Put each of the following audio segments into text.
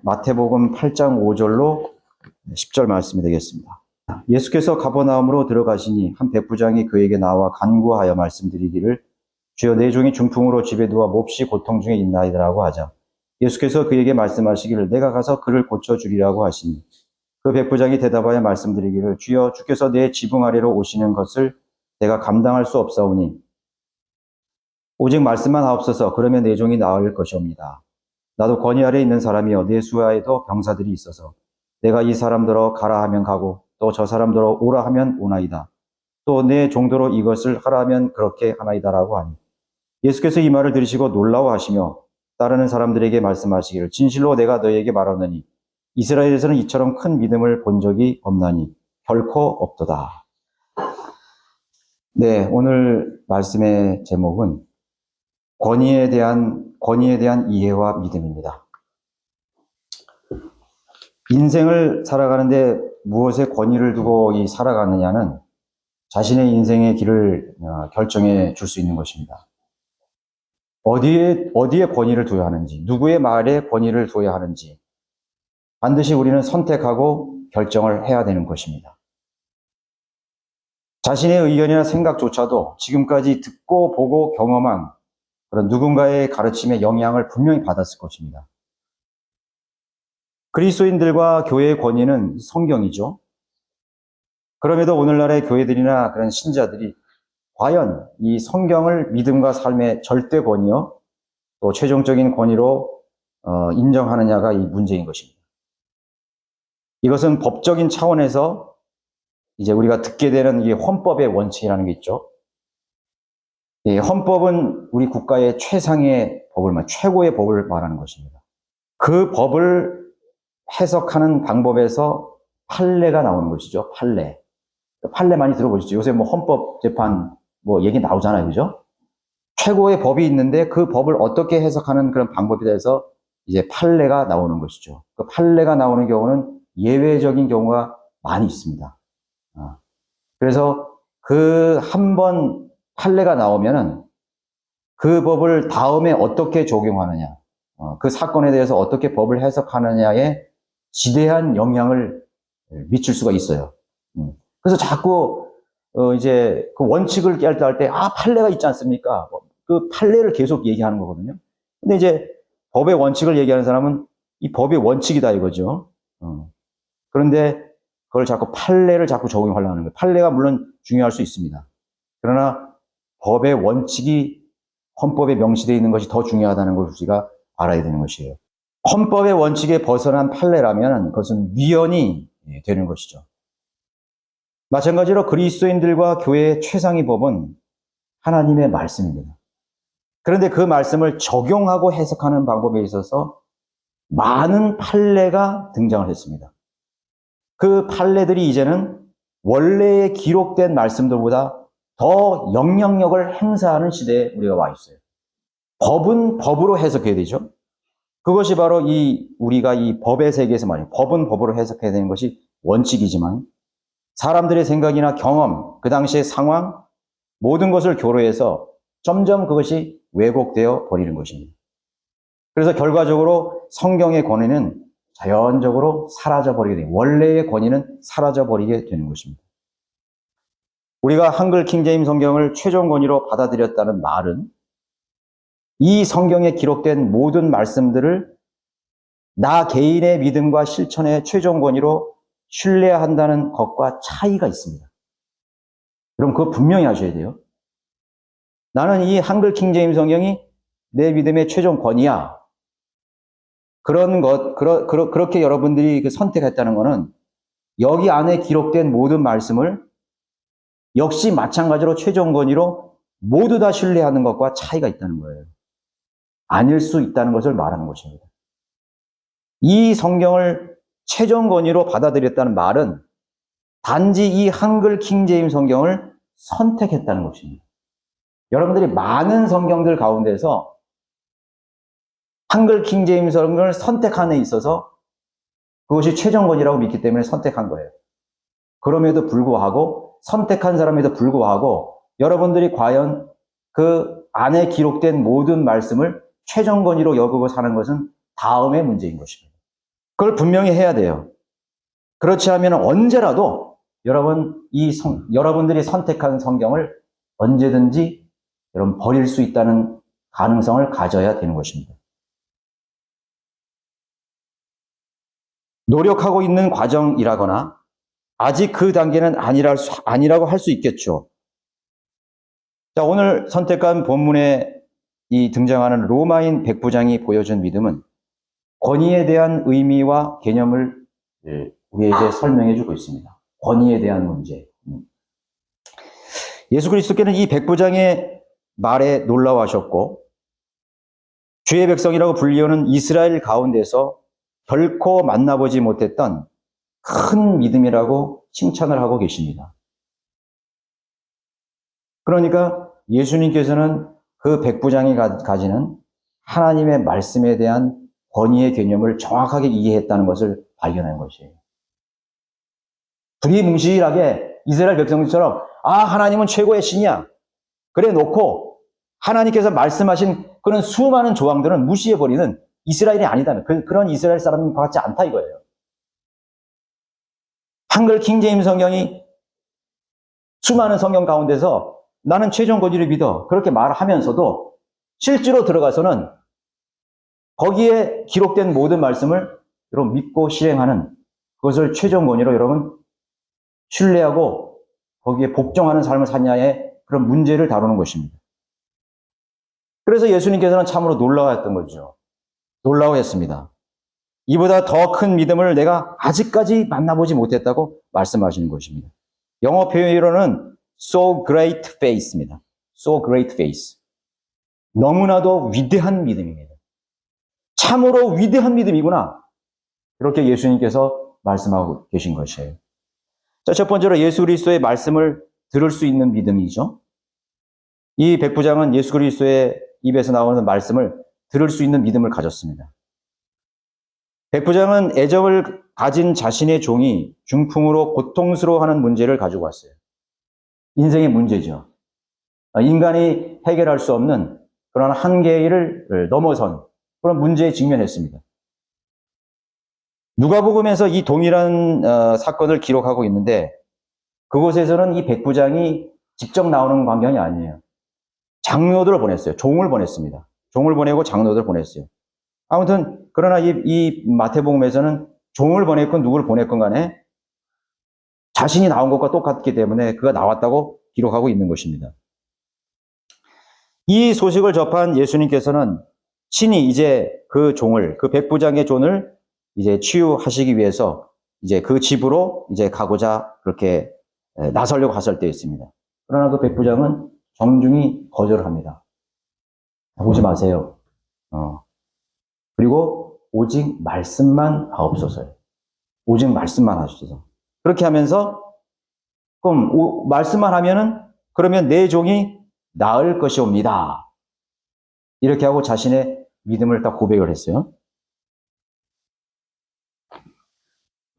마태복음 8장 5절로 10절 말씀이 되겠습니다. 예수께서 가버나움으로 들어가시니 한 백부장이 그에게 나와 간구하여 말씀드리기를 주여 내 종이 중풍으로 집에 누워 몹시 고통 중에 있나이다라고 하자 예수께서 그에게 말씀하시기를 내가 가서 그를 고쳐주리라고 하시니 그 백부장이 대답하여 말씀드리기를 주여 주께서 내 지붕 아래로 오시는 것을 내가 감당할 수 없사오니 오직 말씀만 하옵소서. 그러면 내 종이 나을 것이옵니다. 나도 권위 아래 있는 사람이여 내 수하에도 병사들이 있어서 내가 이 사람들어 가라 하면 가고 또 저 사람들어 오라 하면 오나이다. 또 내 종도로 이것을 하라 하면 그렇게 하나이다라고 하니 예수께서 이 말을 들으시고 놀라워하시며 따르는 사람들에게 말씀하시기를 진실로 내가 너희에게 말하노니 이스라엘에서는 이처럼 큰 믿음을 본 적이 없나니 결코 없도다. 네, 오늘 말씀의 제목은 권위에 대한 이해와 믿음입니다. 인생을 살아가는데 무엇에 권위를 두고 살아가느냐는 자신의 인생의 길을 결정해 줄 수 있는 것입니다. 어디에 권위를 둬야 하는지, 누구의 말에 권위를 둬야 하는지 반드시 우리는 선택하고 결정을 해야 되는 것입니다. 자신의 의견이나 생각조차도 지금까지 듣고 보고 경험한 그런 누군가의 가르침에 영향을 분명히 받았을 것입니다. 그리스도인들과 교회의 권위는 성경이죠. 그럼에도 오늘날의 교회들이나 그런 신자들이 과연 이 성경을 믿음과 삶의 절대 권위요, 또 최종적인 권위로 인정하느냐가 이 문제인 것입니다. 이것은 법적인 차원에서 이제 우리가 듣게 되는 이 헌법의 원칙이라는 게 있죠. 이 헌법은 우리 국가의 최상의 법을 최고의 법을 말하는 것입니다. 그 법을 해석하는 방법에서 판례가 나오는 것이죠. 판례 많이 들어보시죠. 요새 헌법 재판 얘기 나오잖아요. 그죠? 최고의 법이 있는데 그 법을 어떻게 해석하는 그런 방법에 대해서 이제 판례가 나오는 것이죠. 그 판례가 나오는 경우는 예외적인 경우가 많이 있습니다. 그래서 그 한 번 판례가 나오면은 그 법을 다음에 어떻게 적용하느냐, 그 사건에 대해서 어떻게 법을 해석하느냐에 지대한 영향을 미칠 수가 있어요. 그래서 자꾸 이제 그 원칙을 깨달을 때 판례가 있지 않습니까? 그 판례를 계속 얘기하는 거거든요. 근데 이제 법의 원칙을 얘기하는 사람은 이 법의 원칙이다 이거죠. 그런데 그걸 판례를 자꾸 적용하려고 하는 거예요. 판례가 물론 중요할 수 있습니다. 그러나 법의 원칙이 헌법에 명시되어 있는 것이 더 중요하다는 걸 우리가 알아야 되는 것이에요. 헌법의 원칙에 벗어난 판례라면 그것은 위헌이 되는 것이죠. 마찬가지로 그리스도인들과 교회의 최상의 법은 하나님의 말씀입니다. 그런데 그 말씀을 적용하고 해석하는 방법에 있어서 많은 판례가 등장을 했습니다. 그 판례들이 이제는 원래에 기록된 말씀들보다 더 영향력을 행사하는 시대에 우리가 와 있어요. 법은 법으로 해석해야 되죠. 그것이 바로 우리가 이 법의 세계에서 법은 법으로 해석해야 되는 것이 원칙이지만 사람들의 생각이나 경험, 그 당시의 상황, 모든 것을 교로해서 점점 그것이 왜곡되어 버리는 것입니다. 그래서 결과적으로 성경의 권위는 자연적으로 사라져버리게 됩니다. 원래의 권위는 사라져버리게 되는 것입니다. 우리가 한글 킹제임 성경을 최종 권위로 받아들였다는 말은 이 성경에 기록된 모든 말씀들을 나 개인의 믿음과 실천의 최종 권위로 신뢰한다는 것과 차이가 있습니다. 그럼 그거 분명히 하셔야 돼요. 나는 이 한글 킹제임 성경이 내 믿음의 최종 권위야. 그렇게 여러분들이 선택했다는 것은 여기 안에 기록된 모든 말씀을 역시 마찬가지로 최종 권위로 모두 다 신뢰하는 것과 차이가 있다는 거예요. 아닐 수 있다는 것을 말하는 것입니다. 이 성경을 최종 권위로 받아들였다는 말은 단지 이 한글 킹제임 성경을 선택했다는 것입니다. 여러분들이 많은 성경들 가운데서 한글 킹제임 성경을 선택한 데 있어서 그것이 최종 권위라고 믿기 때문에 선택한 거예요. 그럼에도 불구하고 선택한 사람에도 불구하고 여러분들이 과연 그 안에 기록된 모든 말씀을 최종 권위로 여기고 사는 것은 다음의 문제인 것입니다. 그걸 분명히 해야 돼요. 그렇지 않으면 언제라도 여러분들이 선택한 성경을 언제든지 여러분 버릴 수 있다는 가능성을 가져야 되는 것입니다. 노력하고 있는 과정이라거나 아직 그 단계는 아니라고 할 수 있겠죠. 자, 오늘 선택한 본문에 등장하는 로마인 백부장이 보여준 믿음은 권위에 대한 의미와 개념을 우리에게 설명해 주고 있습니다. 권위에 대한 문제. 예수 그리스도께는 이 백부장의 말에 놀라워하셨고 주의 백성이라고 불리우는 이스라엘 가운데서 결코 만나보지 못했던 큰 믿음이라고 칭찬을 하고 계십니다. 그러니까 예수님께서는 그 백부장이 가지는 하나님의 말씀에 대한 권위의 개념을 정확하게 이해했다는 것을 발견한 것이에요. 두리뭉실하게 이스라엘 백성들처럼 하나님은 최고의 신이야. 그래 놓고 하나님께서 말씀하신 그런 수많은 조항들은 무시해버리는 이스라엘이 아니다. 그런 이스라엘 사람과 같지 않다 이거예요. 한글 킹제임스 성경이 수많은 성경 가운데서 나는 최종 권위를 믿어 그렇게 말하면서도 실제로 들어가서는 거기에 기록된 모든 말씀을 여러분 믿고 실행하는 그것을 최종 권위로 여러분 신뢰하고 거기에 복종하는 삶을 사냐의 그런 문제를 다루는 것입니다. 그래서 예수님께서는 참으로 놀라워했던 거죠. 놀라워했습니다. 이보다 더 큰 믿음을 내가 아직까지 만나보지 못했다고 말씀하시는 것입니다. 영어 표현으로는 so great faith입니다. so great faith. 너무나도 위대한 믿음입니다. 참으로 위대한 믿음이구나. 그렇게 예수님께서 말씀하고 계신 것이에요. 자, 첫 번째로 예수 그리스도의 말씀을 들을 수 있는 믿음이죠. 이 백부장은 예수 그리스도의 입에서 나오는 말씀을 들을 수 있는 믿음을 가졌습니다. 백부장은 애정을 가진 자신의 종이 중풍으로 고통스러워하는 문제를 가지고 왔어요. 인생의 문제죠. 인간이 해결할 수 없는 그런 한계를 넘어선 그런 문제에 직면했습니다. 누가복음에서 이 동일한 사건을 기록하고 있는데 그곳에서는 이 백부장이 직접 나오는 광경이 아니에요. 장로들을 보냈어요. 종을 보냈습니다. 종을 보내고 장로들을 보냈어요. 아무튼 그러나 이 마태복음에서는 종을 보냈건 누구를 보냈건 간에 자신이 나온 것과 똑같기 때문에 그가 나왔다고 기록하고 있는 것입니다. 이 소식을 접한 예수님께서는 친히 이제 그 백부장의 종을 이제 치유하시기 위해서 이제 그 집으로 이제 가고자 그렇게 나서려고 갔을 때였습니다. 그러나 그 백부장은 정중히 거절을 합니다. 오지 마세요. 그리고 오직 말씀만 하옵소서. 오직 말씀만 하옵소서. 그렇게 하면서 그럼 말씀만 하면은 그러면 내 종이 나을 것이옵니다. 이렇게 하고 자신의 믿음을 딱 고백을 했어요.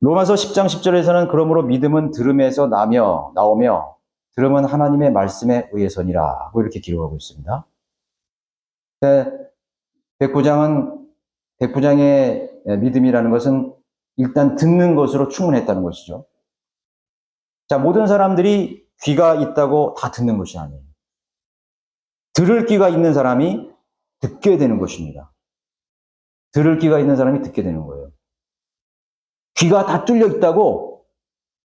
로마서 10장 10절에서는 그러므로 믿음은 들음에서 나오며 들음은 하나님의 말씀에 의해서니라 이렇게 기록하고 있습니다. 백부장의 믿음이라는 것은 일단 듣는 것으로 충분했다는 것이죠. 자, 모든 사람들이 귀가 있다고 다 듣는 것이 아니에요. 들을 귀가 있는 사람이 듣게 되는 것입니다. 들을 귀가 있는 사람이 듣게 되는 거예요. 귀가 다 뚫려 있다고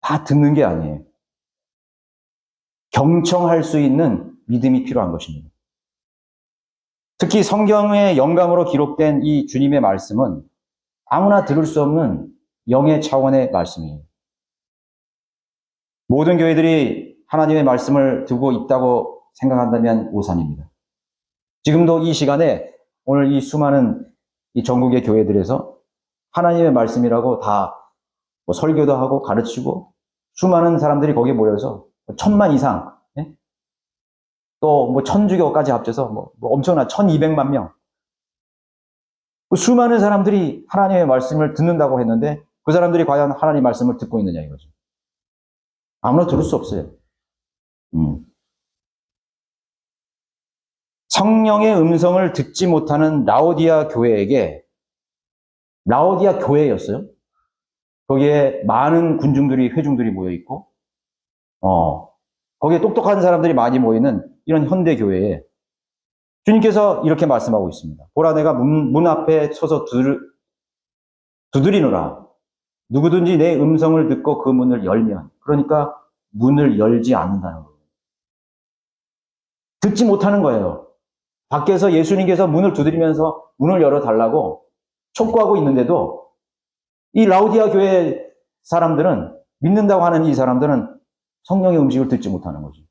다 듣는 게 아니에요. 경청할 수 있는 믿음이 필요한 것입니다. 특히 성경의 영감으로 기록된 이 주님의 말씀은 아무나 들을 수 없는 영의 차원의 말씀이에요. 모든 교회들이 하나님의 말씀을 듣고 있다고 생각한다면 오산입니다. 지금도 이 시간에 오늘 이 수많은 이 전국의 교회들에서 하나님의 말씀이라고 다 뭐 설교도 하고 가르치고 수많은 사람들이 거기에 모여서 1000만 이상, 예? 또 뭐 1000주교까지 합쳐서 뭐 엄청난 1200만 명. 수많은 사람들이 하나님의 말씀을 듣는다고 했는데 그 사람들이 과연 하나님의 말씀을 듣고 있느냐 이거죠. 아무나 들을 수 없어요. 성령의 음성을 듣지 못하는 라오디아 교회에게 라오디아 교회였어요. 거기에 많은 군중들이, 회중들이 모여있고, 거기에 똑똑한 사람들이 많이 모이는 이런 현대 교회에 주님께서 이렇게 말씀하고 있습니다. 보라, 내가 문 앞에 서서 두드리노라. 누구든지 내 음성을 듣고 그 문을 열면, 그러니까 문을 열지 않는다는 거예요. 듣지 못하는 거예요. 밖에서 예수님께서 문을 두드리면서 문을 열어달라고 촉구하고 있는데도 이 라오디아 교회 사람들은, 믿는다고 하는 이 사람들은 성령의 음식을 듣지 못하는 거죠.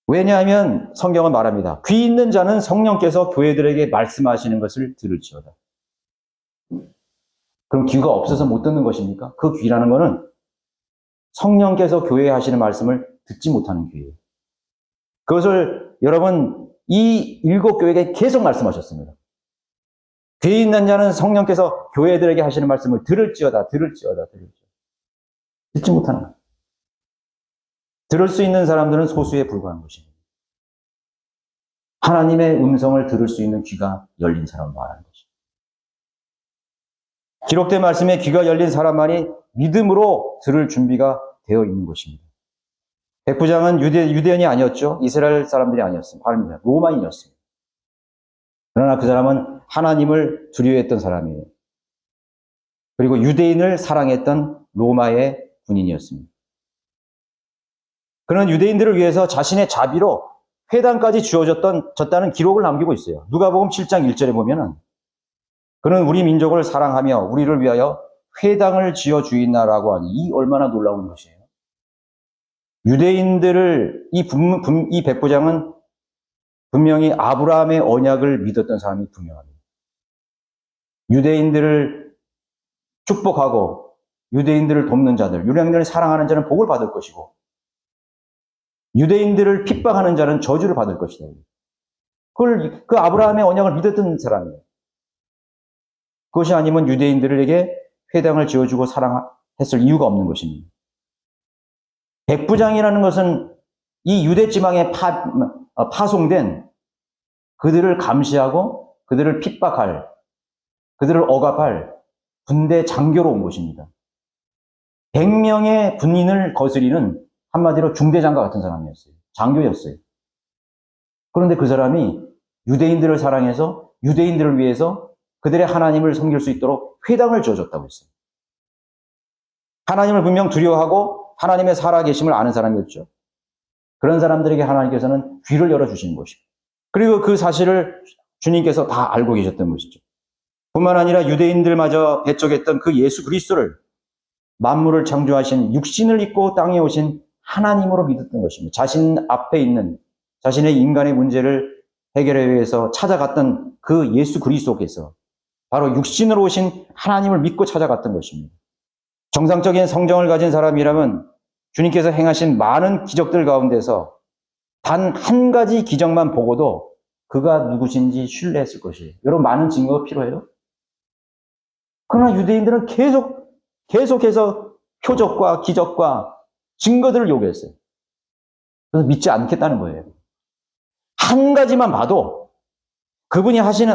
왜냐하면 성경은 말합니다. 귀 있는 자는 성령께서 교회들에게 말씀하시는 것을 들을지어다. 그럼 귀가 없어서 못 듣는 것입니까? 그 귀라는 것은 성령께서 교회에 하시는 말씀을 듣지 못하는 귀예요. 그것을 여러분 이 7교회에게 계속 말씀하셨습니다. 귀 있는 자는 성령께서 교회들에게 하시는 말씀을 들을지어다. 듣지 못하는 거예요. 들을 수 있는 사람들은 소수에 불과한 것입니다. 하나님의 음성을 들을 수 있는 귀가 열린 사람을 말하는 것입니다. 기록된 말씀에 귀가 열린 사람만이 믿음으로 들을 준비가 되어 있는 것입니다. 백부장은 유대인이 아니었죠. 이스라엘 사람들이 아니었습니다. 로마인이었습니다. 그러나 그 사람은 하나님을 두려워했던 사람이에요. 그리고 유대인을 사랑했던 로마의 군인이었습니다. 그는 유대인들을 위해서 자신의 자비로 회당까지 졌다는 기록을 남기고 있어요. 누가복음 7장 1절에 보면은 그는 우리 민족을 사랑하며 우리를 위하여 회당을 지어 주인나라고 하니, 이 얼마나 놀라운 것이에요. 유대인들을 이 백부장은 분명히 아브라함의 언약을 믿었던 사람이 분명합니다. 유대인들을 축복하고 유대인들을 돕는 자들, 유대인들을 사랑하는 자는 복을 받을 것이고 유대인들을 핍박하는 자는 저주를 받을 것이다. 그 아브라함의 언약을 믿었던 사람이에요. 그것이 아니면 유대인들에게 회당을 지어주고 사랑했을 이유가 없는 것입니다. 백부장이라는 것은 이 유대 지방에 파송된 그들을 감시하고 그들을 핍박할, 그들을 억압할 군대 장교로 온 것입니다. 100명의 군인을 거스리는 한마디로 중대장과 같은 사람이었어요. 장교였어요. 그런데 그 사람이 유대인들을 사랑해서 유대인들을 위해서 그들의 하나님을 섬길 수 있도록 회당을 지어줬다고 했어요. 하나님을 분명 두려워하고 하나님의 살아계심을 아는 사람이었죠. 그런 사람들에게 하나님께서는 귀를 열어주시는 것이고, 그리고 그 사실을 주님께서 다 알고 계셨던 것이죠. 뿐만 아니라 유대인들마저 배척했던 그 예수 그리스도를 만물을 창조하신 육신을 입고 땅에 오신 하나님으로 믿었던 것입니다. 자신 앞에 있는 자신의 인간의 문제를 해결하기 위해서 찾아갔던 그 예수 그리스도께서 바로 육신으로 오신 하나님을 믿고 찾아갔던 것입니다. 정상적인 성정을 가진 사람이라면 주님께서 행하신 많은 기적들 가운데서 단 한 가지 기적만 보고도 그가 누구신지 신뢰했을 것이에요. 여러분, 많은 증거가 필요해요? 그러나 유대인들은 계속해서 표적과 기적과 증거들을 요구했어요. 그래서 믿지 않겠다는 거예요. 한 가지만 봐도 그분이 하시는,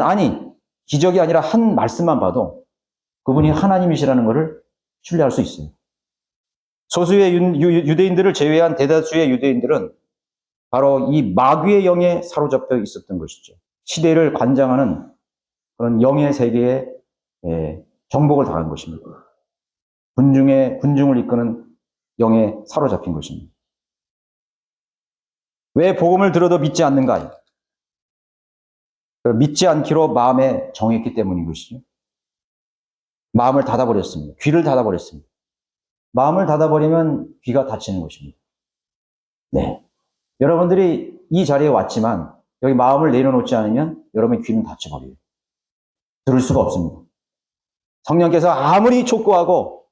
기적이 아니라 한 말씀만 봐도 그분이 하나님이시라는 것을 신뢰할 수 있어요. 소수의 유대인들을 제외한 대다수의 유대인들은 바로 이 마귀의 영에 사로잡혀 있었던 것이죠. 시대를 관장하는 그런 영의 세계에 정복을 당한 것입니다. 군중을 이끄는 영에 사로잡힌 것입니다. 왜 복음을 들어도 믿지 않는가? 믿지 않기로 마음에 정했기 때문인 것이죠. 마음을 닫아버렸습니다. 귀를 닫아버렸습니다. 마음을 닫아버리면 귀가 닫히는 것입니다. 네. 여러분들이 이 자리에 왔지만 여기 마음을 내려놓지 않으면 여러분의 귀는 닫혀버려요. 들을 수가 없습니다. 성령께서 아무리 촉구하고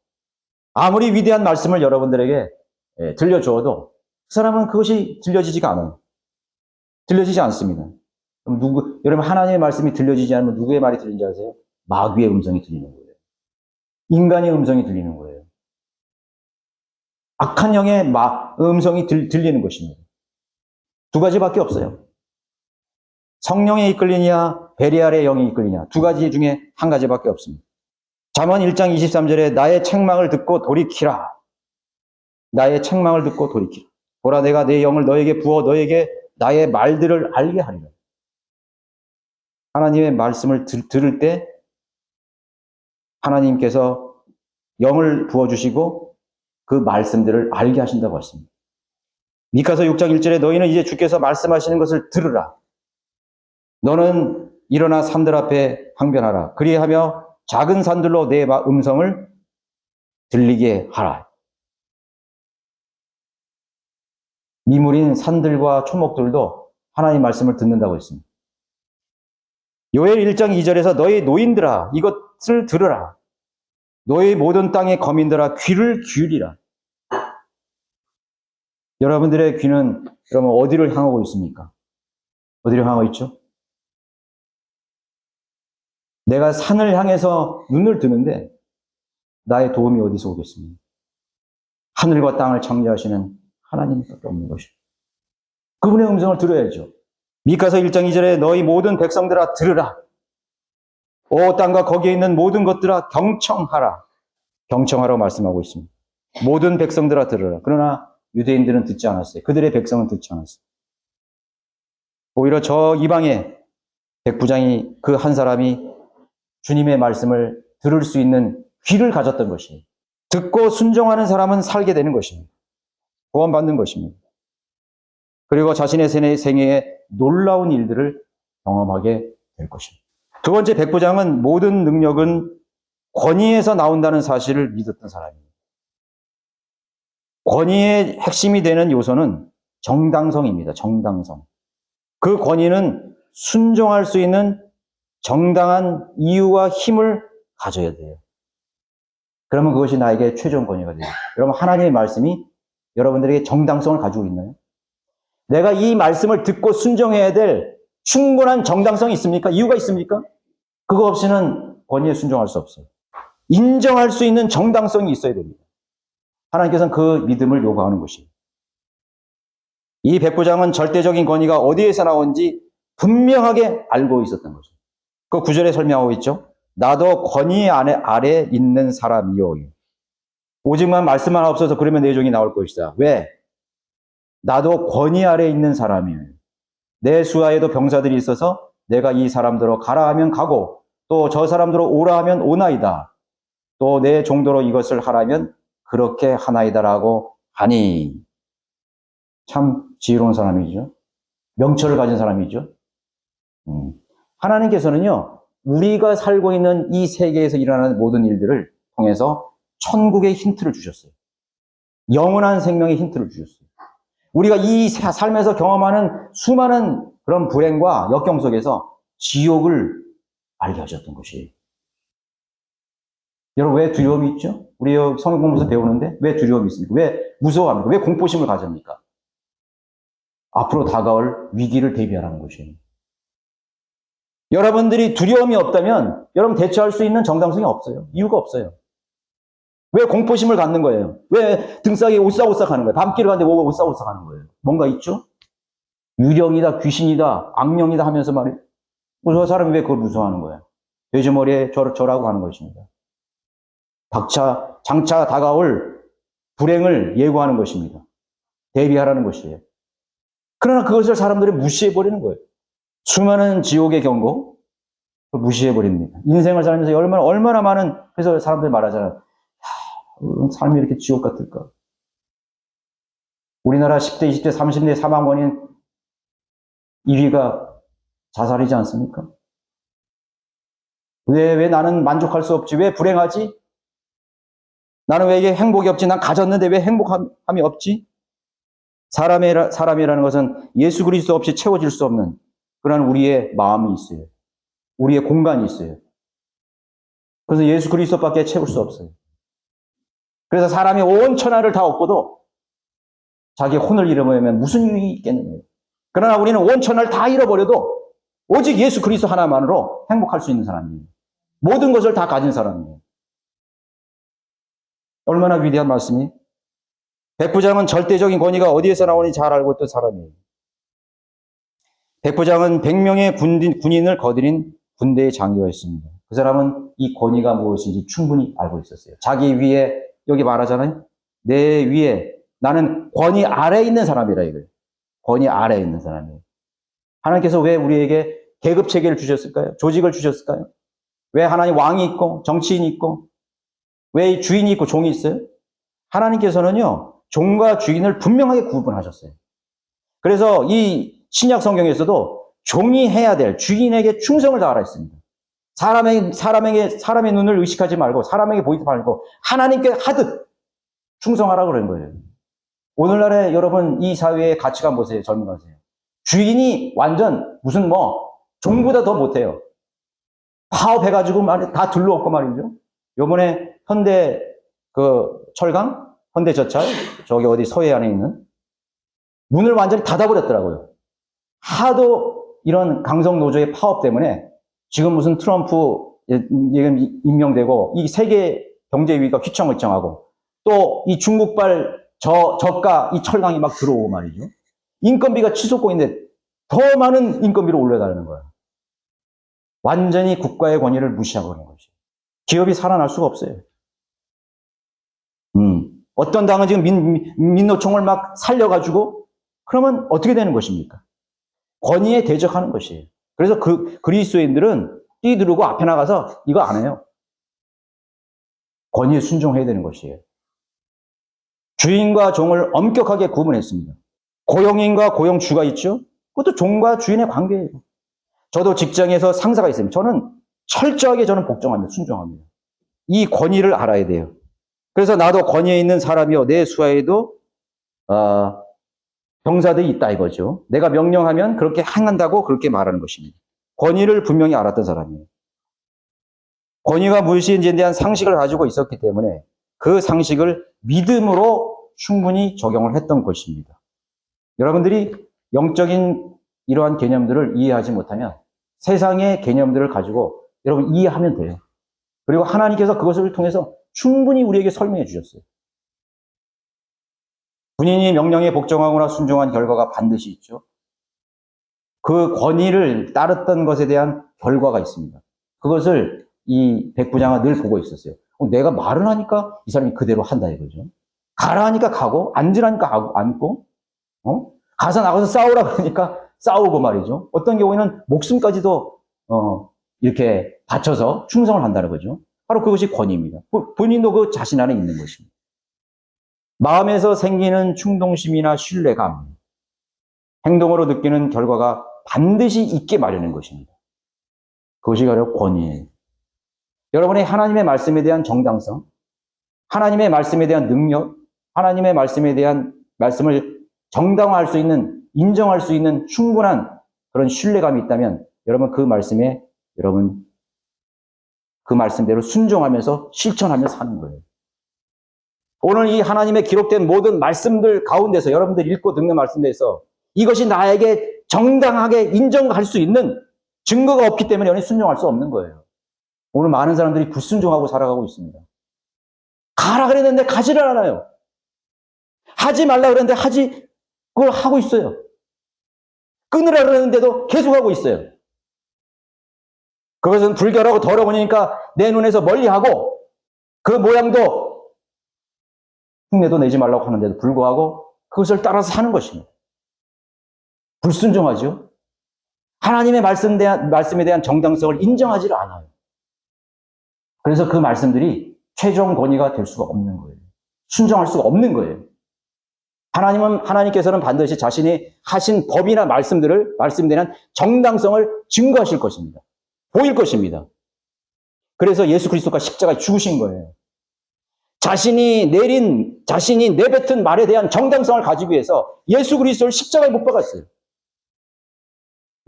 아무리 위대한 말씀을 여러분들에게 들려주어도 그 사람은 그것이 들려지지가 않아요. 들려지지 않습니다. 그럼 여러분, 하나님의 말씀이 들려지지 않으면 누구의 말이 들리는지 아세요? 마귀의 음성이 들리는 거예요. 인간의 음성이 들리는 거예요. 악한 영의 음성이 들리는 것입니다. 두 가지밖에 없어요. 성령에 이끌리냐, 베리알의 영이 이끌리냐. 두 가지 중에 한 가지밖에 없습니다. 잠언 1장 23절에 나의 책망을 듣고 돌이키라. 나의 책망을 듣고 돌이키라. 보라, 내가 내 영을 너에게 부어 너에게 나의 말들을 알게 하리라. 하나님의 말씀을 들을 때 하나님께서 영을 부어주시고 그 말씀들을 알게 하신다고 했습니다. 미카서 6장 1절에 너희는 이제 주께서 말씀하시는 것을 들으라. 너는 일어나 산들 앞에 항변하라. 그리하며 작은 산들로 내 음성을 들리게 하라. 미물인 산들과 초목들도 하나님 말씀을 듣는다고 했습니다. 요엘 1장 2절에서 너희 노인들아 이것을 들으라. 너희 모든 땅의 거민들아 귀를 기울이라. 여러분들의 귀는 그러면 어디를 향하고 있습니까? 어디를 향하고 있죠? 내가 산을 향해서 눈을 뜨는데 나의 도움이 어디서 오겠습니까? 하늘과 땅을 창조하시는 하나님밖에 없는 것이죠. 그분의 음성을 들어야죠. 미카서 1장 2절에 너희 모든 백성들아 들으라. 오 땅과 거기에 있는 모든 것들아 경청하라. 경청하라고 말씀하고 있습니다. 모든 백성들아 들으라. 그러나 유대인들은 듣지 않았어요. 그들의 백성은 듣지 않았어요. 오히려 저 이방의 백부장이 그 한 사람이 주님의 말씀을 들을 수 있는 귀를 가졌던 것이에요. 듣고 순종하는 사람은 살게 되는 것입니다. 구원받는 것입니다. 그리고 자신의 생애에 놀라운 일들을 경험하게 될 것입니다. 두 번째, 백부장은 모든 능력은 권위에서 나온다는 사실을 믿었던 사람입니다. 권위의 핵심이 되는 요소는 정당성입니다. 정당성. 그 권위는 순종할 수 있는 정당한 이유와 힘을 가져야 돼요. 그러면 그것이 나에게 최종 권위가 돼요. 여러분, 하나님의 말씀이 여러분들에게 정당성을 가지고 있나요? 내가 이 말씀을 듣고 순종해야 될 충분한 정당성이 있습니까? 이유가 있습니까? 그거 없이는 권위에 순종할 수 없어요. 인정할 수 있는 정당성이 있어야 됩니다. 하나님께서는 그 믿음을 요구하는 것이에요. 이 백부장은 절대적인 권위가 어디에서 나온지 분명하게 알고 있었던 거죠. 그 9절에 설명하고 있죠. 나도 권위 아래 있는 사람이요. 오직만 말씀만 없어서 그러면 내 종이 나올 것이다. 왜? 나도 권위 아래 있는 사람이에요. 내 수하에도 병사들이 있어서 내가 이 사람들로 가라 하면 가고 또 저 사람들로 오라 하면 오나이다. 또 내 정도로 이것을 하라면 그렇게 하나이다라고 하니. 참 지혜로운 사람이죠. 명철을 가진 사람이죠. 하나님께서는요, 우리가 살고 있는 이 세계에서 일어나는 모든 일들을 통해서 천국의 힌트를 주셨어요. 영원한 생명의 힌트를 주셨어요. 우리가 이 삶에서 경험하는 수많은 그런 불행과 역경 속에서 지옥을 알게 하셨던 것이에요. 여러분, 왜 두려움이 있죠? 우리 성경 공부에서 배우는데 왜 두려움이 있습니까? 왜 무서워합니까? 왜 공포심을 가집니까? 앞으로 다가올 위기를 대비하라는 것이에요. 여러분들이 두려움이 없다면 여러분 대처할 수 있는 정당성이 없어요. 이유가 없어요. 왜 공포심을 갖는 거예요? 왜 등싸기 오싹오싹 하는 거예요? 밤길을 가는데 뭐가 오싹오싹 하는 거예요? 뭔가 있죠? 유령이다, 귀신이다, 악령이다 하면서 말이에요. 저 사람이 왜 그걸 무서워하는 거예요? 돼지머리에 저라고 하는 것입니다. 장차 다가올 불행을 예고하는 것입니다. 대비하라는 것이에요. 그러나 그것을 사람들이 무시해버리는 거예요. 수많은 지옥의 경고, 무시해버립니다. 인생을 살면서 얼마나 많은, 그래서 사람들이 말하잖아요. 삶이 이렇게 지옥 같을까? 우리나라 10대, 20대, 30대 사망 원인 1위가 자살이지 않습니까? 왜 나는 만족할 수 없지? 왜 불행하지? 나는 왜 이게 행복이 없지? 난 가졌는데 왜 행복함이 없지? 사람이라는 것은 예수 그리스도 없이 채워질 수 없는 그런 우리의 마음이 있어요. 우리의 공간이 있어요. 그래서 예수 그리스도밖에 채울 수 없어요. 그래서 사람이 온 천하를 다 얻고도 자기 혼을 잃어버리면 무슨 유익이 있겠느냐. 그러나 우리는 온 천하를 다 잃어버려도 오직 예수 그리스도 하나만으로 행복할 수 있는 사람이에요. 모든 것을 다 가진 사람이에요. 얼마나 위대한 말씀이. 백부장은 절대적인 권위가 어디에서 나오는지 잘 알고 있던 사람이에요. 백부장은 100명의 군인을 거느린 군대의 장교였습니다. 그 사람은 이 권위가 무엇인지 충분히 알고 있었어요. 자기 위에, 여기 말하잖아요. 내 위에, 나는 권위 아래에 있는 사람이라 이거예요. 권위 아래에 있는 사람이에요. 하나님께서 왜 우리에게 계급 체계를 주셨을까요? 조직을 주셨을까요? 왜 하나님 왕이 있고 정치인이 있고 왜 주인이 있고 종이 있어요? 하나님께서는요, 종과 주인을 분명하게 구분하셨어요. 그래서 이 신약 성경에서도 종이 해야 될 주인에게 충성을 다하라 했습니다. 사람의 눈을 의식하지 말고 사람에게 보이지 말고 하나님께 하듯 충성하라고 그런 거예요. 오늘날에 여러분 이 사회의 가치관 보세요. 젊은이세요. 주인이 완전 무슨 종보다 더 못해요. 파업해가지고 다 둘러엎고 말이죠. 요번에 현대 철강, 현대저철, 저기 어디 서해안에 있는 문을 완전히 닫아버렸더라고요. 하도 이런 강성노조의 파업 때문에 지금 무슨 트럼프 임명되고 이 세계 경제위기가 휘청휘청하고 또 이 중국발 저가 이 철강이 막 들어오고 말이죠. 인건비가 치솟고있는데 더 많은 인건비를 올려달라는 거예요. 완전히 국가의 권위를 무시하고 그런 것이죠. 기업이 살아날 수가 없어요. 어떤 당은 지금 민노총을 막 살려가지고 그러면 어떻게 되는 것입니까? 권위에 대적하는 것이에요. 그래서 그리스도인들은 뛰두르고 앞에 나가서 이거 안 해요. 권위에 순종해야 되는 것이에요. 주인과 종을 엄격하게 구분했습니다. 고용인과 고용주가 있죠? 그것도 종과 주인의 관계예요. 저도 직장에서 상사가 있습니다. 저는 철저하게 복종합니다. 순종합니다. 이 권위를 알아야 돼요. 그래서 나도 권위에 있는 사람이요. 내 수하에도 병사들이 있다 이거죠. 내가 명령하면 그렇게 행한다고 그렇게 말하는 것입니다. 권위를 분명히 알았던 사람이에요. 권위가 무엇인지에 대한 상식을 가지고 있었기 때문에 그 상식을 믿음으로 충분히 적용을 했던 것입니다. 여러분들이 영적인 이러한 개념들을 이해하지 못하면 세상의 개념들을 가지고 여러분 이해하면 돼요. 그리고 하나님께서 그것을 통해서 충분히 우리에게 설명해 주셨어요. 군인이 명령에 복종하거나 순종한 결과가 반드시 있죠. 그 권위를 따랐던 것에 대한 결과가 있습니다. 그것을 이 백부장은 늘 보고 있었어요. 내가 말을 하니까 이 사람이 그대로 한다 이거죠. 가라 하니까 가고 앉으라니까 앉고 가서 나가서 싸우라 그러니까 싸우고 말이죠. 어떤 경우에는 목숨까지도 이렇게 바쳐서 충성을 한다는 거죠. 바로 그것이 권위입니다. 본인도 그 자신 안에 있는 것입니다. 마음에서 생기는 충동심이나 신뢰감, 행동으로 느끼는 결과가 반드시 있게 마련인 것입니다. 그것이 바로 권위예요. 여러분의 하나님의 말씀에 대한 정당성, 하나님의 말씀에 대한 능력, 하나님의 말씀에 대한 말씀을 정당화할 수 있는, 인정할 수 있는 충분한 그런 신뢰감이 있다면 여러분 그 말씀대로 순종하면서 실천하면서 사는 거예요. 오늘 이 하나님의 기록된 모든 말씀들 가운데서 여러분들 읽고 듣는 말씀에서 이것이 나에게 정당하게 인정할 수 있는 증거가 없기 때문에 여러분이 순종할 수 없는 거예요. 오늘 많은 사람들이 불순종하고 살아가고 있습니다. 가라 그랬는데 가지를 않아요. 하지 말라 그랬는데 그걸 하고 있어요. 끊으라 그랬는데도 계속하고 있어요. 그것은 불결하고 더러우니까 내 눈에서 멀리하고 그 모양도 흉내도 내지 말라고 하는데도 불구하고 그것을 따라서 사는 것입니다. 불순종하죠. 하나님의 말씀에 대한 정당성을 인정하지를 않아요. 그래서 그 말씀들이 최종 권위가 될 수가 없는 거예요. 순종할 수가 없는 거예요. 하나님께서는 반드시 자신이 하신 법이나 말씀에 대한 정당성을 증거하실 것입니다. 보일 것입니다. 그래서 예수 그리스도가 십자가에 죽으신 거예요. 자신이 내뱉은 말에 대한 정당성을 가지기 위해서 예수 그리스도를 십자가에 못 박았어요.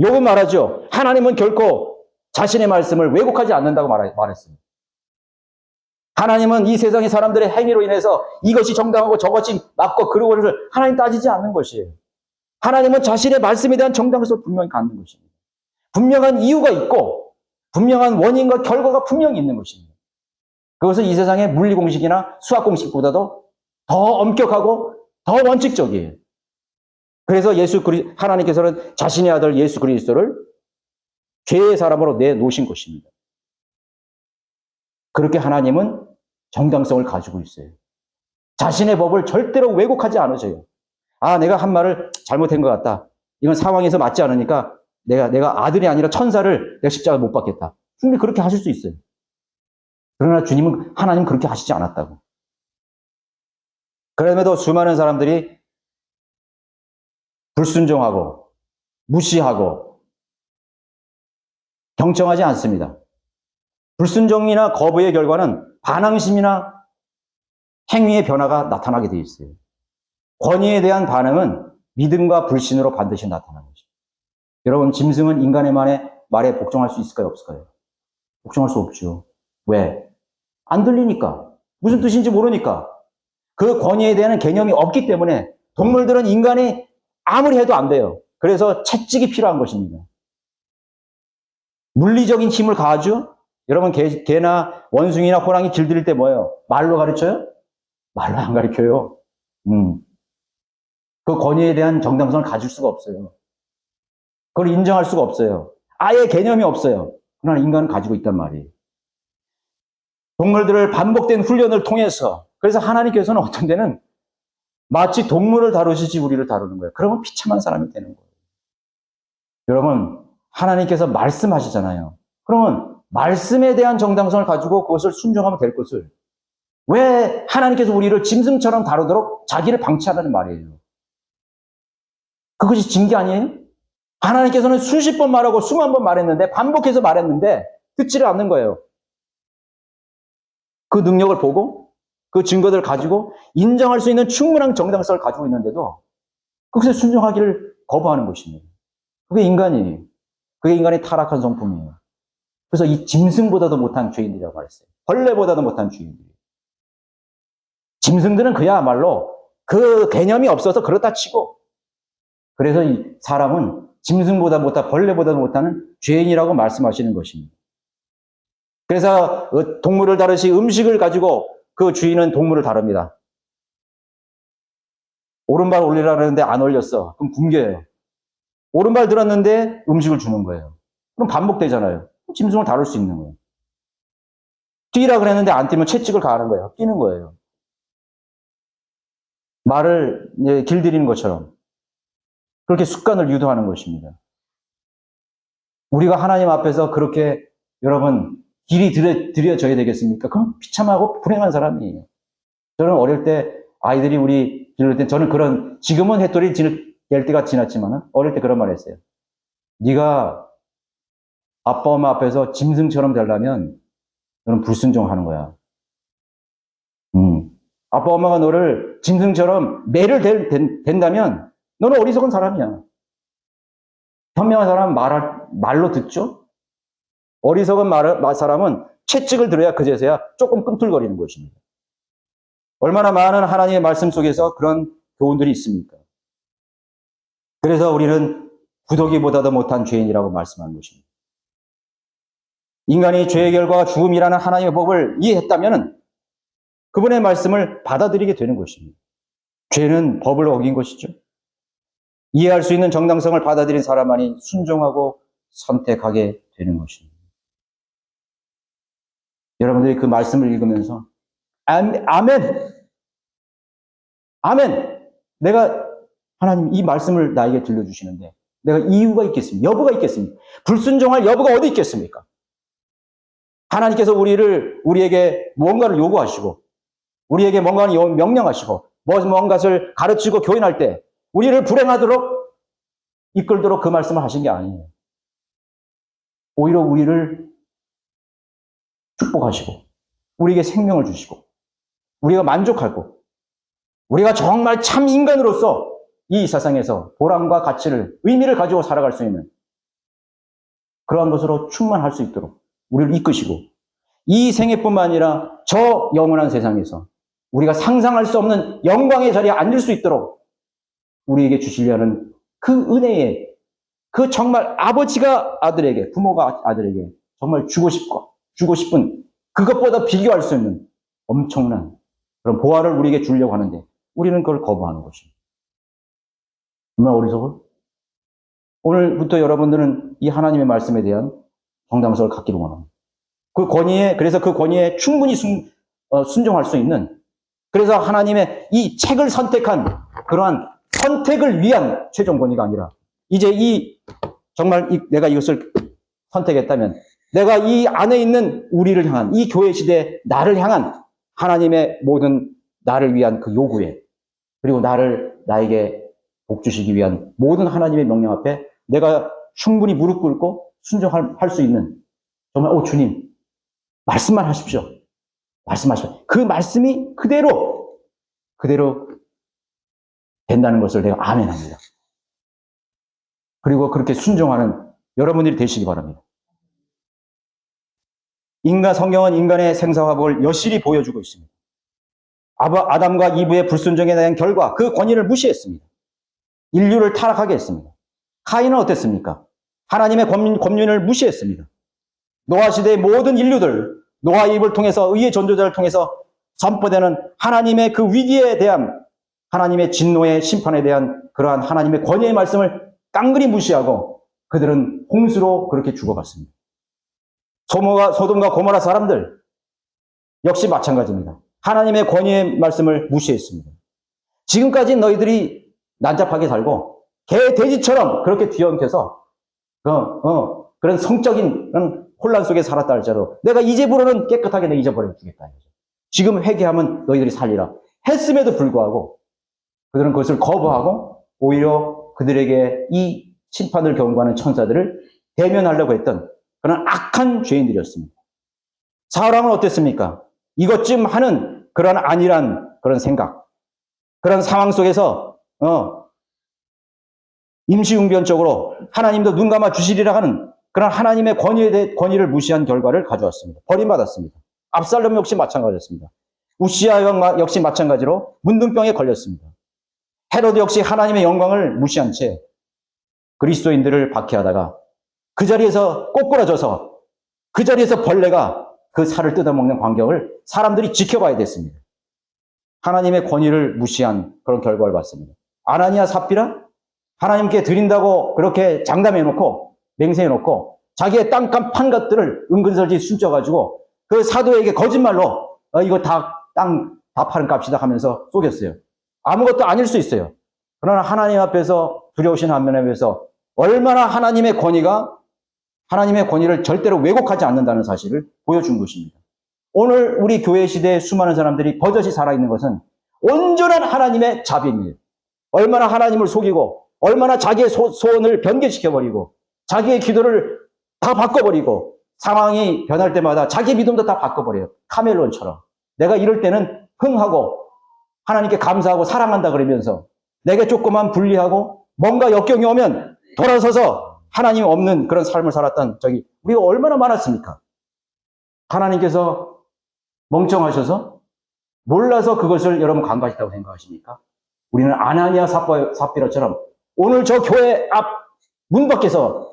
욥은 말하죠. 하나님은 결코 자신의 말씀을 왜곡하지 않는다고 말했습니다. 하나님은 이 세상의 사람들의 행위로 인해서 이것이 정당하고 저것이 맞고 그러고를 하나님 따지지 않는 것이에요. 하나님은 자신의 말씀에 대한 정당성을 분명히 갖는 것입니다. 분명한 이유가 있고 분명한 원인과 결과가 분명히 있는 것입니다. 그것은 이 세상의 물리 공식이나 수학 공식보다도 더 엄격하고 더 원칙적이에요. 그래서 하나님께서는 자신의 아들 예수 그리스도를 죄의 사람으로 내놓으신 것입니다. 그렇게 하나님은 정당성을 가지고 있어요. 자신의 법을 절대로 왜곡하지 않으셔요. 아, 내가 한 말을 잘못한 것 같다. 이건 상황에서 맞지 않으니까 내가 아들이 아니라 천사를 내가 십자가 못 박겠다. 충분히 그렇게 하실 수 있어요. 그러나 하나님은 그렇게 하시지 않았다고. 그럼에도 수많은 사람들이 불순종하고 무시하고 경청하지 않습니다. 불순종이나 거부의 결과는 반항심이나 행위의 변화가 나타나게 되어 있어요. 권위에 대한 반응은 믿음과 불신으로 반드시 나타나는 것입니다. 여러분, 짐승은 인간의 말에 복종할 수 있을까요? 없을까요? 복종할 수 없죠. 왜? 안 들리니까. 무슨 뜻인지 모르니까. 그 권위에 대한 개념이 없기 때문에 동물들은 인간이 아무리 해도 안 돼요. 그래서 채찍이 필요한 것입니다. 물리적인 힘을 가하죠? 여러분, 개나 원숭이나 호랑이 길들일 때 뭐예요? 말로 가르쳐요? 말로 안 가르쳐요. 그 권위에 대한 정당성을 가질 수가 없어요. 그걸 인정할 수가 없어요. 아예 개념이 없어요. 그러나 인간은 가지고 있단 말이에요. 동물들을 반복된 훈련을 통해서, 그래서 하나님께서는 어떤 데는 마치 동물을 다루시지 우리를 다루는 거예요. 그러면 비참한 사람이 되는 거예요. 여러분, 하나님께서 말씀하시잖아요. 그러면 말씀에 대한 정당성을 가지고 그것을 순종하면 될 것을 왜 하나님께서 우리를 짐승처럼 다루도록 자기를 방치하라는 말이에요. 그것이 징계 아니에요? 하나님께서는 수십 번 말하고 수만 번 말했는데, 반복해서 말했는데 듣지를 않는 거예요. 그 능력을 보고 그 증거들을 가지고 인정할 수 있는 충분한 정당성을 가지고 있는데도 그것에 순종하기를 거부하는 것입니다. 그게 인간이에요. 그게 인간의 타락한 성품이에요. 그래서 이 짐승보다도 못한 죄인들이라고 말했어요. 벌레보다도 못한 죄인들이에요. 짐승들은 그야말로 그 개념이 없어서 그렇다 치고, 그래서 이 사람은 짐승보다 못한, 벌레보다 못하는 죄인이라고 말씀하시는 것입니다. 그래서 동물을 다루시 음식을 가지고 그 주인은 동물을 다룹니다. 오른발 올리라 그러는데 안 올렸어. 그럼 굶겨요. 오른발 들었는데 음식을 주는 거예요. 그럼 반복되잖아요. 짐승을 다룰 수 있는 거예요. 뛰라 그랬는데 안 뛰면 채찍을 가하는 거예요. 뛰는 거예요. 말을 길들이는 것처럼 그렇게 습관을 유도하는 것입니다. 우리가 하나님 앞에서 그렇게 여러분 길이 들여져야 되겠습니까? 그럼 비참하고 불행한 사람이에요. 저는 어릴 때 아이들이 우리 기를 때 저는 지금은 해토리 될 때가 지났지만 어릴 때 그런 말 했어요. 네가 아빠 엄마 앞에서 짐승처럼 되려면 너는 불순종하는 거야. 아빠 엄마가 너를 짐승처럼 매를 된다면 너는 어리석은 사람이야. 현명한 사람은 말로 듣죠? 어리석은 사람은 채찍을 들어야 그제서야 조금 끔틀거리는 것입니다. 얼마나 많은 하나님의 말씀 속에서 그런 교훈들이 있습니까? 그래서 우리는 구더기보다도 못한 죄인이라고 말씀하는 것입니다. 인간이 죄의 결과가 죽음이라는 하나님의 법을 이해했다면 그분의 말씀을 받아들이게 되는 것입니다. 죄는 법을 어긴 것이죠. 이해할 수 있는 정당성을 받아들인 사람만이 순종하고 선택하게 되는 것입니다. 여러분들이 그 말씀을 읽으면서 아멘! 아멘! 하나님 이 말씀을 나에게 들려주시는데 내가 이유가 있겠습니까? 여부가 있겠습니까? 불순종할 여부가 어디 있겠습니까? 하나님께서 우리에게 뭔가를 요구하시고 우리에게 뭔가를 명령하시고 뭔가를 가르치고 교인할 때 우리를 불행하도록 이끌도록 그 말씀을 하신 게 아니에요. 오히려 우리를 축복하시고 우리에게 생명을 주시고 우리가 만족하고 우리가 정말 참 인간으로서 이 세상에서 보람과 가치를 의미를 가지고 살아갈 수 있는 그러한 것으로 충만할 수 있도록 우리를 이끄시고 이 생애뿐만 아니라 저 영원한 세상에서 우리가 상상할 수 없는 영광의 자리에 앉을 수 있도록 우리에게 주시려는 그 은혜에 그 정말 아버지가 아들에게 부모가 아들에게 정말 주고 싶은 그것보다 비교할 수 있는 엄청난 그런 보화를 우리에게 주려고 하는데 우리는 그걸 거부하는 것입니다. 얼마나 어리석어? 오늘부터 여러분들은 이 하나님의 말씀에 대한 정당성을 갖기를 원합니다. 그래서 그 권위에 충분히 순종할 수 있는, 그래서 하나님의 이 책을 선택한 그러한 선택을 위한 최종 권위가 아니라, 이제 정말 내가 이것을 선택했다면, 내가 이 안에 있는 우리를 향한, 이 교회 시대에 나를 향한 하나님의 모든 나를 위한 그 요구에, 그리고 나에게 복 주시기 위한 모든 하나님의 명령 앞에 내가 충분히 무릎 꿇고 순종할 수 있는, 정말 주님 말씀만 하십시오. 말씀하십시오. 그 말씀이 그대로 된다는 것을 내가 아멘합니다. 그리고 그렇게 순종하는 여러분들이 되시기 바랍니다. 성경은 인간의 생사화복을 여실히 보여주고 있습니다. 아담과 이브의 불순종에 대한 결과, 그 권위를 무시했습니다. 인류를 타락하게 했습니다. 카인은 어땠습니까? 하나님의 권륜을 무시했습니다. 노아 시대의 모든 인류들, 노아 입을 통해서, 의의 전조자를 통해서 선포되는 하나님의 그 위기에 대한, 하나님의 진노의 심판에 대한 그러한 하나님의 권위의 말씀을 깡그리 무시하고 그들은 홍수로 그렇게 죽어갔습니다. 소돔과 고모라 사람들 역시 마찬가지입니다. 하나님의 권위의 말씀을 무시했습니다. 지금까지 너희들이 난잡하게 살고 개, 돼지처럼 그렇게 뒤엉켜서 그런 성적인 그런 혼란 속에 살았다 할지라도 내가 이제부터는 깨끗하게 내가 잊어버려 주겠다. 지금 회개하면 너희들이 살리라 했음에도 불구하고 그들은 그것을 거부하고 오히려 그들에게 이 심판을 경고하는 천사들을 대면하려고 했던 그런 악한 죄인들이었습니다. 사울왕은 어땠습니까? 이것쯤 하는 그런 안일한 그런 생각, 그런 상황 속에서 임시응변적으로 하나님도 눈 감아 주시리라 하는 그런 하나님의 권위를 무시한 결과를 가져왔습니다. 버림받았습니다. 압살롬 역시 마찬가지였습니다. 우시아 왕 역시 마찬가지로 문둥병에 걸렸습니다. 헤로드 역시 하나님의 영광을 무시한 채 그리스도인들을 박해하다가 그 자리에서 꼬꾸라져서 그 자리에서 벌레가 그 살을 뜯어먹는 광경을 사람들이 지켜봐야 됐습니다. 하나님의 권위를 무시한 그런 결과를 봤습니다. 아나니아 삽비라 하나님께 드린다고 그렇게 장담해놓고 맹세해놓고 자기의 땅 판 것들을 은근슬쩍 숨겨가지고 그 사도에게 거짓말로 이거 땅 다 파는 값이다 하면서 속였어요. 아무것도 아닐 수 있어요. 그러나 하나님 앞에서 두려우신 한면에 비해서 얼마나 하나님의 권위를 절대로 왜곡하지 않는다는 사실을 보여준 것입니다. 오늘 우리 교회 시대에 수많은 사람들이 버젓이 살아있는 것은 온전한 하나님의 자비입니다. 얼마나 하나님을 속이고 얼마나 자기의 소원을 변개시켜버리고 자기의 기도를 다 바꿔버리고 상황이 변할 때마다 자기 믿음도 다 바꿔버려요. 카멜론처럼. 내가 이럴 때는 흥하고 하나님께 감사하고 사랑한다 그러면서 내게 조금만 불리하고 뭔가 역경이 오면 돌아서서 하나님 없는 그런 삶을 살았던 우리가 얼마나 많았습니까? 하나님께서 멍청하셔서 몰라서 그것을 여러분 간과했다고 생각하십니까? 우리는 아나니아 삽비라처럼 오늘 저 교회 앞 문 밖에서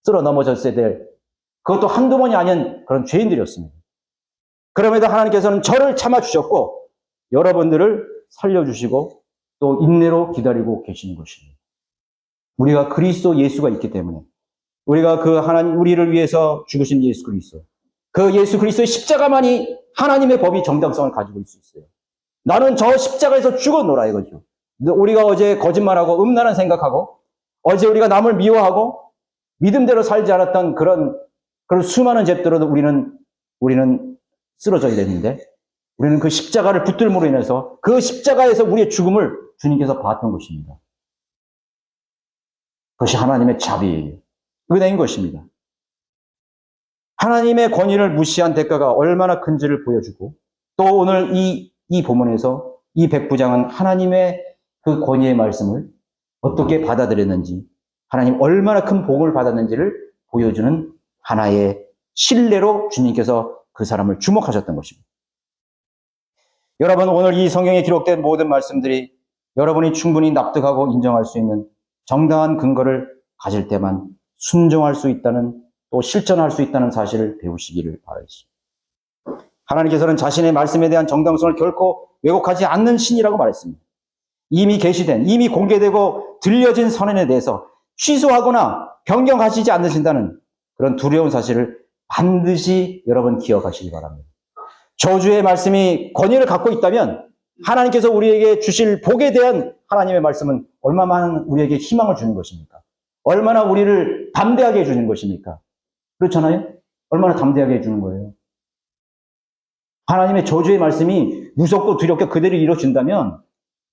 쓸어 넘어졌어야 될 그것도 한두 번이 아닌 그런 죄인들이었습니다. 그럼에도 하나님께서는 저를 참아주셨고 여러분들을 살려주시고 또 인내로 기다리고 계시는 것입니다. 우리가 그리스도 예수가 있기 때문에 우리가 그 하나님 우리를 위해서 죽으신 예수 그리스도 그 예수 그리스도의 십자가만이 하나님의 법이 정당성을 가지고 있을 수 있어요. 나는 저 십자가에서 죽어노라 이거죠. 우리가 어제 거짓말하고 음란한 생각하고 어제 우리가 남을 미워하고 믿음대로 살지 않았던 그런 수많은 죄들로도 우리는 쓰러져야 되는데 우리는 그 십자가를 붙들므로 인해서 그 십자가에서 우리의 죽음을 주님께서 봤던 것입니다. 그것이 하나님의 자비예요. 은혜인 것입니다. 하나님의 권위를 무시한 대가가 얼마나 큰지를 보여주고 또 오늘 이 본문에서 이 백부장은 하나님의 그 권위의 말씀을 어떻게 받아들였는지 하나님 얼마나 큰 복을 받았는지를 보여주는 하나의 신뢰로 주님께서 그 사람을 주목하셨던 것입니다. 여러분 오늘 이 성경에 기록된 모든 말씀들이 여러분이 충분히 납득하고 인정할 수 있는 정당한 근거를 가질 때만 순종할 수 있다는 또 실천할 수 있다는 사실을 배우시기를 바라겠습니다. 하나님께서는 자신의 말씀에 대한 정당성을 결코 왜곡하지 않는 신이라고 말했습니다. 이미 게시된, 이미 공개되고 들려진 선언에 대해서 취소하거나 변경하시지 않으신다는 그런 두려운 사실을 반드시 여러분 기억하시기 바랍니다. 저주의 말씀이 권위를 갖고 있다면 하나님께서 우리에게 주실 복에 대한 하나님의 말씀은 얼마나 우리에게 희망을 주는 것입니까? 얼마나 우리를 담대하게 해주는 것입니까? 그렇잖아요? 얼마나 담대하게 해주는 거예요. 하나님의 저주의 말씀이 무섭고 두렵게 그대로 이루어진다면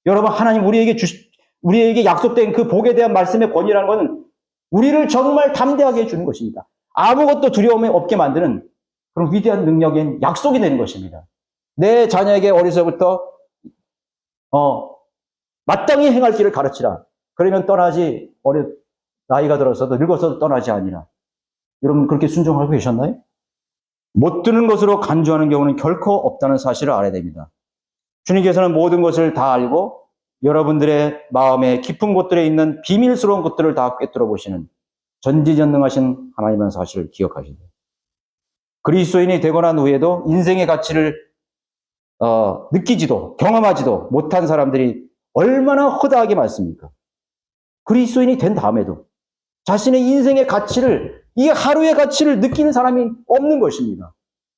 여러분, 하나님 우리에게 약속된 그 복에 대한 말씀의 권위라는 것은 우리를 정말 담대하게 해주는 것입니다. 아무것도 두려움이 없게 만드는 그런 위대한 능력인 약속이 되는 것입니다. 내 자녀에게 어려서부터 마땅히 행할 길을 가르치라. 그러면 떠나지, 나이가 들어서도 늙어서도 떠나지 아니라. 여러분 그렇게 순종하고 계셨나요? 못 듣는 것으로 간주하는 경우는 결코 없다는 사실을 알아야 됩니다. 주님께서는 모든 것을 다 알고 여러분들의 마음의 깊은 곳들에 있는 비밀스러운 것들을 다 꿰뚫어 보시는 전지전능하신 하나님의 사실을 기억하시고, 그리스도인이 되고 난 후에도 인생의 가치를 느끼지도 경험하지도 못한 사람들이 얼마나 허다하게 많습니까? 그리스도인이 된 다음에도 자신의 인생의 가치를, 이 하루의 가치를 느끼는 사람이 없는 것입니다.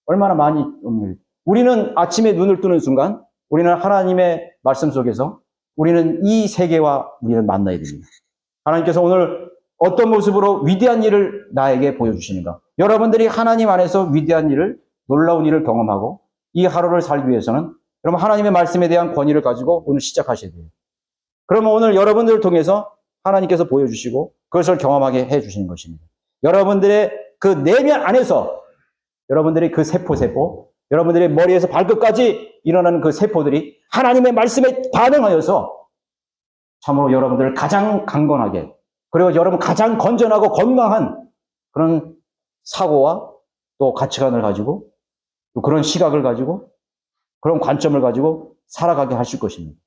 얼마나 많이 없는. 우리는 아침에 눈을 뜨는 순간 우리는 하나님의 말씀 속에서 우리는 이 세계와 우리는 만나야 됩니다. 하나님께서 오늘 어떤 모습으로 위대한 일을 나에게 보여주시는가? 여러분들이 하나님 안에서 위대한 일을, 놀라운 일을 경험하고 이 하루를 살기 위해서는 여러분 하나님의 말씀에 대한 권위를 가지고 오늘 시작하셔야 돼요. 그러면 오늘 여러분들을 통해서 하나님께서 보여주시고 그것을 경험하게 해주시는 것입니다. 여러분들의 그 내면 안에서 여러분들의 그 세포, 여러분들의 머리에서 발끝까지 일어나는 그 세포들이 하나님의 말씀에 반응하여서 참으로 여러분들을 가장 강건하게, 그리고 여러분 가장 건전하고 건강한 그런 사고와 또 가치관을 가지고 또 그런 시각을 가지고 그런 관점을 가지고 살아가게 하실 것입니다.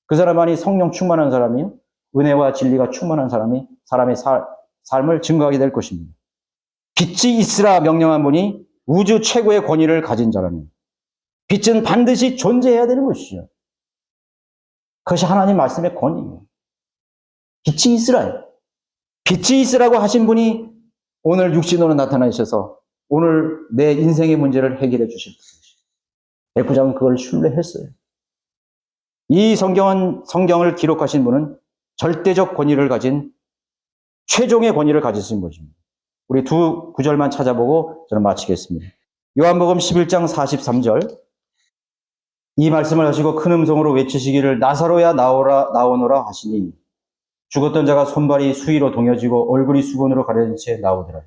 그 사람만이 성령 충만한 사람이요, 은혜와 진리가 충만한 사람이 사람의 삶을 증거하게 될 것입니다. 빛이 있으라 명령한 분이 우주 최고의 권위를 가진 자라니 빛은 반드시 존재해야 되는 것이죠. 그것이 하나님 말씀의 권위입니다. 빛이 있으라. 빛이 있으라고 하신 분이 오늘 육신으로 나타나셔서 오늘 내 인생의 문제를 해결해 주실 분이시죠. 백부장은 그걸 신뢰했어요. 이 성경을 기록하신 분은 절대적 권위를 가진, 최종의 권위를 가지신 것입니다. 우리 두 구절만 찾아보고 저는 마치겠습니다. 요한복음 11장 43절. 이 말씀을 하시고 큰 음성으로 외치시기를 나사로야 나오너라 하시니 죽었던 자가 손발이 수위로 동여지고 얼굴이 수건으로 가려진 채 나오더라.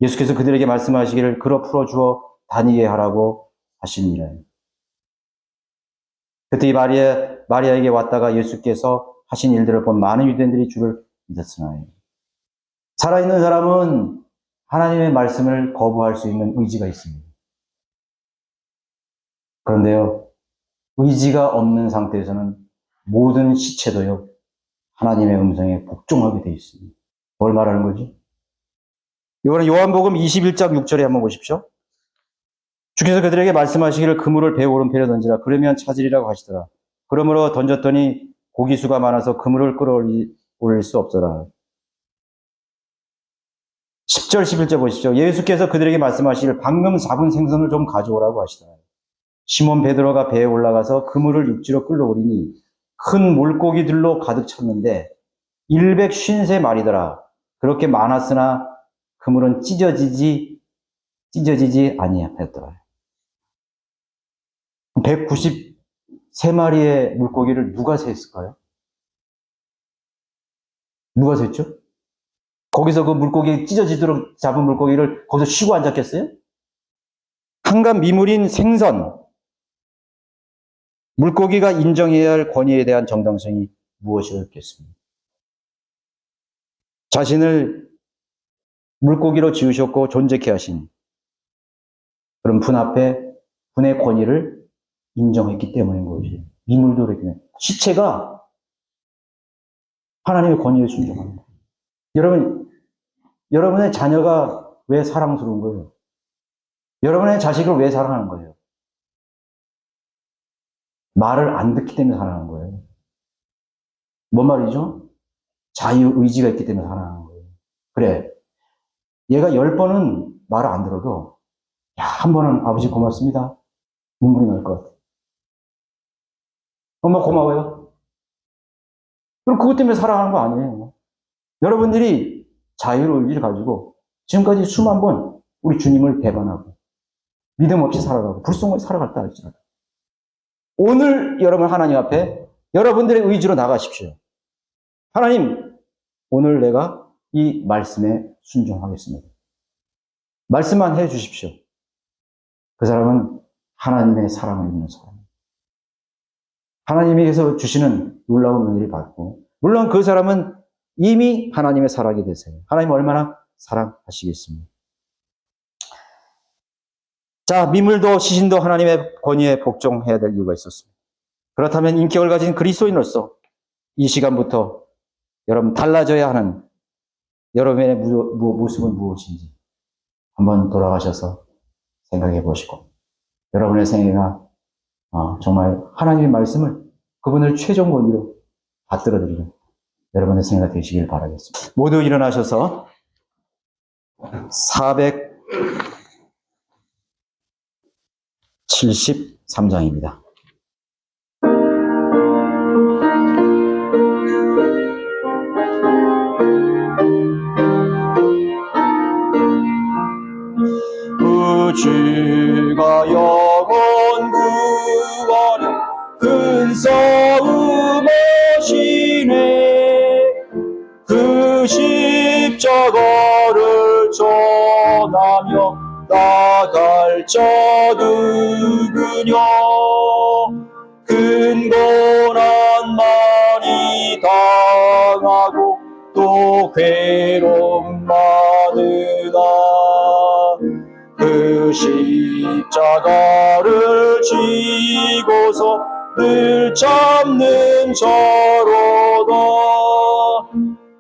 예수께서 그들에게 말씀하시기를 걸어 풀어주어 다니게 하라고 하시니라. 그때 이 마리아에게 왔다가 예수께서 하신 일들을 본 많은 유대인들이 주를 믿었으나, 살아있는 사람은 하나님의 말씀을 거부할 수 있는 의지가 있습니다. 그런데요, 의지가 없는 상태에서는 모든 시체도요, 하나님의 음성에 복종하게 되어 있습니다. 뭘 말하는 거지? 이거는 요한복음 21장 6절에 한번 보십시오. 주께서 그들에게 말씀하시기를 그물을 배 오른편에 던지라. 그러면 찾으리라고 하시더라. 그러므로 던졌더니 고기수가 많아서 그물을 끌어올릴 수 없더라. 10절 11절 보십시오. 예수께서 그들에게 말씀하시기를 방금 잡은 생선을 좀 가져오라고 하시더라. 시몬 베드로가 배에 올라가서 그물을 육지로 끌어올리니 큰 물고기들로 가득 찼는데 153마리더라. 그렇게 많았으나 그물은 찢어지지 아니하였더라. 193마리의 물고기를 누가 셌을까요? 누가 셌죠? 거기서 그 물고기 찢어지도록 잡은 물고기를 거기서 쉬고 앉았겠어요? 한간 미물인 생선, 물고기가 인정해야 할 권위에 대한 정당성이 무엇이었겠습니까? 자신을 물고기로 지으셨고 존재케 하신 그런 분 앞에 분의 권위를 인정했기 때문인 것이에요. 미물도 그렇게. 시체가 하나님의 권위에 순종합니다. 여러분의 자녀가 왜 사랑스러운 거예요? 여러분의 자식을 왜 사랑하는 거예요? 말을 안 듣기 때문에 사랑하는 거예요. 뭔 말이죠? 자유의지가 있기 때문에 살아나는 거예요. 그래. 얘가 10번은 말을 안 들어도, 야, 한 번은 아버지 고맙습니다. 눈물이 날 것 같아. 엄마 고마워요. 그럼 그것 때문에 살아가는 거 아니에요. 여러분들이 자유의지를 가지고 지금까지 수만 번 우리 주님을 배반하고 믿음 없이 살아가고 불순하게 살아갔다 할지라도 오늘 여러분 하나님 앞에 여러분들의 의지로 나가십시오. 하나님, 오늘 내가 이 말씀에 순종하겠습니다. 말씀만 해 주십시오. 그 사람은 하나님의 사랑을 입는 사람입니다. 하나님께서 주시는 놀라운 은혜를 받고, 물론 그 사람은 이미 하나님의 사랑이 되세요. 하나님 얼마나 사랑하시겠습니까? 자, 미물도 시신도 하나님의 권위에 복종해야 될 이유가 있었습니다. 그렇다면 인격을 가진 그리스도인으로서 이 시간부터 여러분 달라져야 하는 여러분의 모습은 무엇인지 한번 돌아가셔서 생각해 보시고 여러분의 생애가 정말 하나님의 말씀을 그분을 최종 권위로 받들어드리는 여러분의 생애가 되시길 바라겠습니다. 모두 일어나셔서 473장입니다. 주가 영원 구원에 큰 싸움 하시네. 그 십자가를 전하며 나갈 자 누구냐. 큰 고난 많이 당하고 또 괴로움 많으나 그 십자가를 지고서 늘 참는 자로다.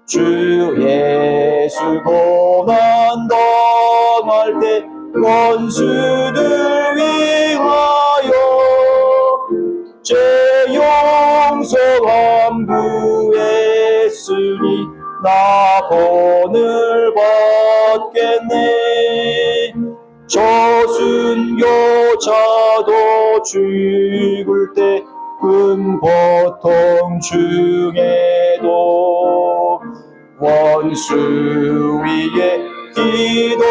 주 예수 고난 당할 때 원수들 위하여 죄 용서함 구했으니 나 본을 받겠네. 저순교자도 죽을 때 큰 고통 중에도 원수 위에 기도하니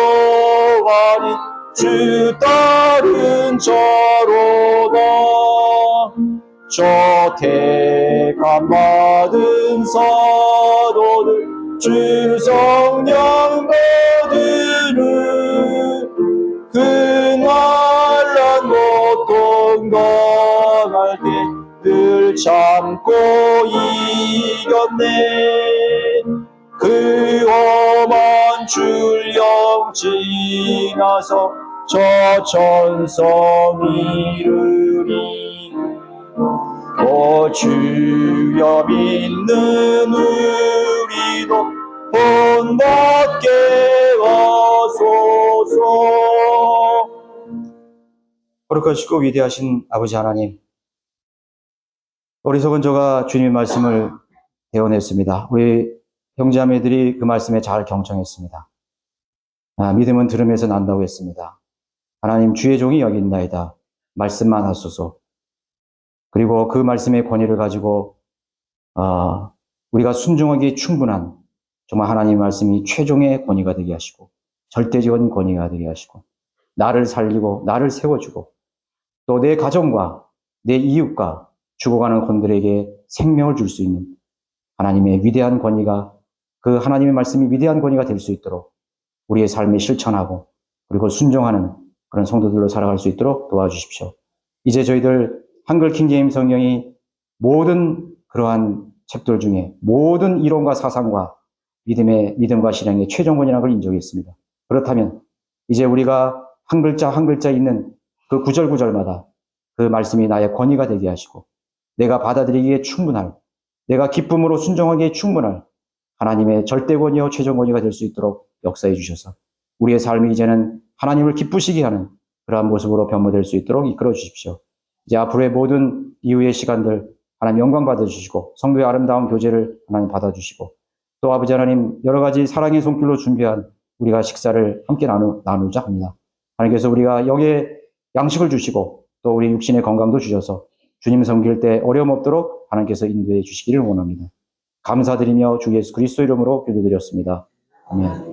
주 따른 자로다. 저 택함 받은 사도들 주 성령 받으는 그날란 고통 당할 때 늘 참고 이겼네. 그 험한 출령 지나서 저 천성 이르리. 오 주여 믿는 우리도 본받게 하소서. 거룩하시고 위대하신 아버지 하나님, 어리석은 저가 주님의 말씀을 배워냈습니다. 우리 형제자매들이 그 말씀에 잘 경청했습니다. 믿음은 들음에서 난다고 했습니다. 하나님, 주의 종이 여기 있나이다. 말씀만 하소서. 그리고 그 말씀의 권위를 가지고 우리가 순종하기에 충분한 정말 하나님의 말씀이 최종의 권위가 되게 하시고 절대적인 권위가 되게 하시고 나를 살리고 나를 세워주고 또 내 가정과 내 이웃과 죽어가는 건들에게 생명을 줄 수 있는 하나님의 위대한 권위가, 그 하나님의 말씀이 위대한 권위가 될 수 있도록 우리의 삶에 실천하고 그리고 순종하는 그런 성도들로 살아갈 수 있도록 도와주십시오. 이제 저희들 한글 킹제임스 성경이 모든 그러한 책들 중에 모든 이론과 사상과 믿음과 신앙의 최종 권위라는 걸 인정했습니다. 그렇다면 이제 우리가 한 글자 한 글자 있는 그 구절구절마다 그 말씀이 나의 권위가 되게 하시고 내가 받아들이기에 충분할, 내가 기쁨으로 순종하기에 충분할 하나님의 절대 권위와 최종 권위가 될 수 있도록 역사해 주셔서 우리의 삶이 이제는 하나님을 기쁘시게 하는 그러한 모습으로 변모될 수 있도록 이끌어 주십시오. 이제 앞으로의 모든 이후의 시간들 하나님 영광 받아주시고 성도의 아름다운 교제를 하나님 받아주시고 또 아버지 하나님 여러 가지 사랑의 손길로 준비한 우리가 식사를 함께 나누자 합니다. 하나님께서 우리가 여기에 양식을 주시고 또 우리 육신의 건강도 주셔서 주님 섬길 때 어려움 없도록 하나님께서 인도해 주시기를 원합니다. 감사드리며 주 예수 그리스도 이름으로 기도드렸습니다. 아멘.